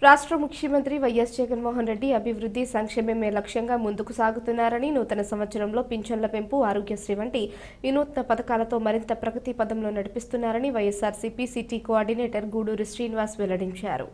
రాష్ట్ర ముఖ్యమంత్రి వైఎస్ జగన్మోహన్ రెడ్డి అభివృద్ధి సంక్షేమమే లక్ష్యంగా ముందుకు సాగుతున్నారని, నూతన సంవత్సరంలో పింఛన్ల పెంపు, ఆరోగ్యశ్రీ వంటి వినూత్న పథకాలతో మరింత ప్రగతి పదంలో నడిపిస్తున్నారని వైఎస్ఆర్సీపీ సిటీ కోఆర్డినేటర్ గూడూరి శ్రీనివాస్ వెల్లడించారు.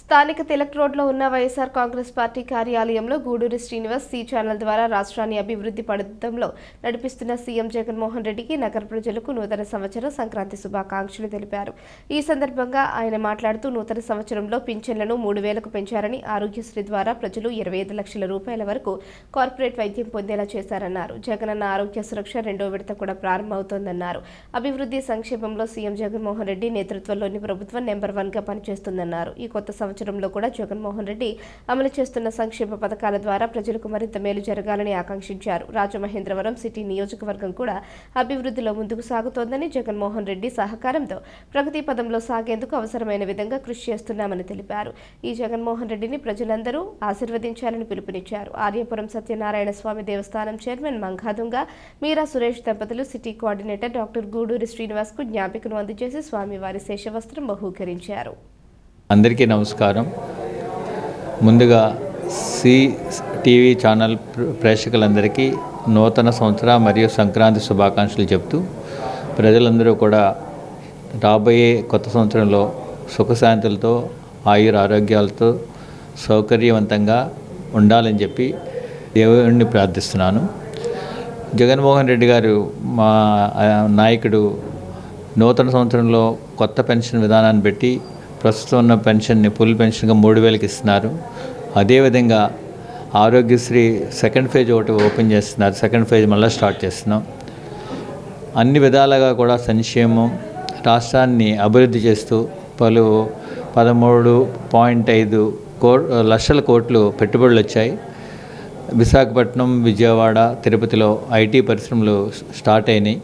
స్థానిక తిలక్ రోడ్లో ఉన్న వైఎస్ఆర్ కాంగ్రెస్ పార్టీ కార్యాలయంలో గూడూరి శ్రీనివాస్ సి ఛానల్ ద్వారా రాష్ట్రాన్ని అభివృద్ధి పథంలో నడిపిస్తున్న సీఎం జగన్మోహన్ రెడ్డికి నగర ప్రజలకు నూతన సంవత్సర సంక్రాంతి శుభాకాంక్షలు తెలిపారు. ఈ సందర్భంగా ఆయన మాట్లాడుతూ నూతన సంవత్సరంలో పింఛన్లను 3,000కు పెంచారని, ఆరోగ్యశ్రీ ద్వారా ప్రజలు 25 లక్షల రూపాయల వరకు కార్పొరేట్ వైద్యం పొందేలా చేశారన్నారు. జగనన్న ఆరోగ్య సురక్ష 2వ విడత కూడా ప్రారంభమవుతోందన్నారు. అభివృద్ధి సంక్షేమంలో సీఎం జగన్మోహన్ రెడ్డి నేతృత్వంలోని ప్రభుత్వం నెంబర్ 1గా పనిచేస్తుందన్నారు. ఈ కొత్త సంవత్సరంలో కూడా జగన్మోహన్ రెడ్డి అమలు చేస్తున్న సంక్షేమ పథకాల ద్వారా ప్రజలకు మరింత మేలు జరగాలని ఆకాంక్షించారు. రాజమహేంద్రవరం సిటీ నియోజకవర్గం కూడా అభివృద్ధిలో ముందుకు సాగుతోందని, జగన్మోహన్ రెడ్డి సహకారంతో ప్రగతి పదంలో సాగేందుకు అవసరమైన విధంగా కృషి చేస్తున్నామని తెలిపారు. ఈ జగన్మోహన్ రెడ్డిని ప్రజలందరూ ఆశీర్వదించాలని పిలుపునిచ్చారు. ఆర్యపురం సత్యనారాయణ స్వామి దేవస్థానం చైర్మన్ మంగాదుంగ మీరా సురేష్ దంపతులు city coordinator doctor Guduri Srinivas కు జ్ఞాపికను అందజేసి స్వామివారి శేషవస్త్రం బహూకరించారు. అందరికీ నమస్కారం. ముందుగా సి టీవీ ఛానల్ ప్రేక్షకులందరికీ నూతన సంవత్సర మరియు సంక్రాంతి శుభాకాంక్షలు చెప్తూ, ప్రజలందరూ కూడా రాబోయే కొత్త సంవత్సరంలో సుఖశాంతులతో, ఆరోగ్యాలతో సౌకర్యవంతంగా ఉండాలని చెప్పి దేవుడిని ప్రార్థిస్తున్నాను. జగన్మోహన్ రెడ్డి గారు మా నాయకుడు నూతన సంవత్సరంలో కొత్త పెన్షన్ విధానాన్ని పెట్టి ప్రస్తుతం ఉన్న పెన్షన్ని ఫుల్ పెన్షన్గా 3,000కి ఇస్తున్నారు. అదేవిధంగా ఆరోగ్యశ్రీ సెకండ్ ఫేజ్ ఒకటి ఓపెన్ చేస్తున్నారు. సెకండ్ ఫేజ్ మళ్ళీ స్టార్ట్ చేస్తున్నాం. అన్ని విధాలుగా కూడా సంక్షేమం, రాష్ట్రాన్ని అభివృద్ధి చేస్తూ పలు 13.5 లక్షల కోట్లు పెట్టుబడులు వచ్చాయి. విశాఖపట్నం, విజయవాడ, తిరుపతిలో ఐటీ పరిశ్రమలు స్టార్ట్ అయినాయి.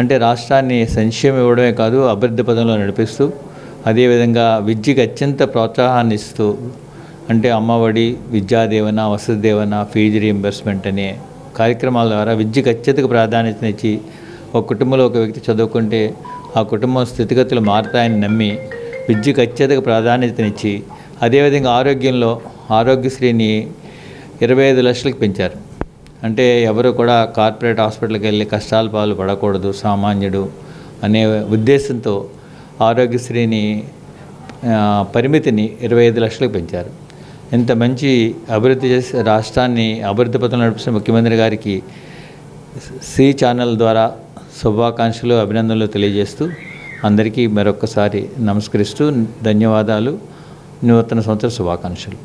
అంటే రాష్ట్రాన్ని సంక్షేమం ఇవ్వడమే కాదు, అభివృద్ధి పదంలో నడిపిస్తూ, అదేవిధంగా విద్యకు అత్యంత ప్రోత్సాహాన్ని ఇస్తూ, అంటే అమ్మఒడి, విద్యాదీవెన, వసతి దీవెన, ఫీజు రీయింబర్స్మెంట్ అనే కార్యక్రమాల ద్వారా విద్యకు అత్యధిక ప్రాధాన్యతనిచ్చి, ఒక కుటుంబంలో ఒక వ్యక్తి చదువుకుంటే ఆ కుటుంబం స్థితిగతులు మారుతాయని నమ్మి విద్యకు అత్యధిక ప్రాధాన్యతనిచ్చి, అదేవిధంగా ఆరోగ్యంలో ఆరోగ్యశ్రీని 25 లక్షలకు పెంచారు. అంటే ఎవరు కూడా కార్పొరేట్ హాస్పిటల్కి వెళ్ళి కష్టాల పాలు పడకూడదు సామాన్యుడు అనే ఉద్దేశంతో ఆరోగ్యశ్రీని పరిమితిని 25 లక్షలకు పెంచారు. ఇంత మంచి అభివృద్ధి చేసి రాష్ట్రాన్ని అభివృద్ధి పథంలో నడిపిస్తున్న ముఖ్యమంత్రి గారికి సి ఛానల్ ద్వారా శుభాకాంక్షలు, అభినందనలు తెలియజేస్తూ అందరికీ మరొకసారి నమస్కరిస్తూ ధన్యవాదాలు. నూతన సంవత్సర శుభాకాంక్షలు.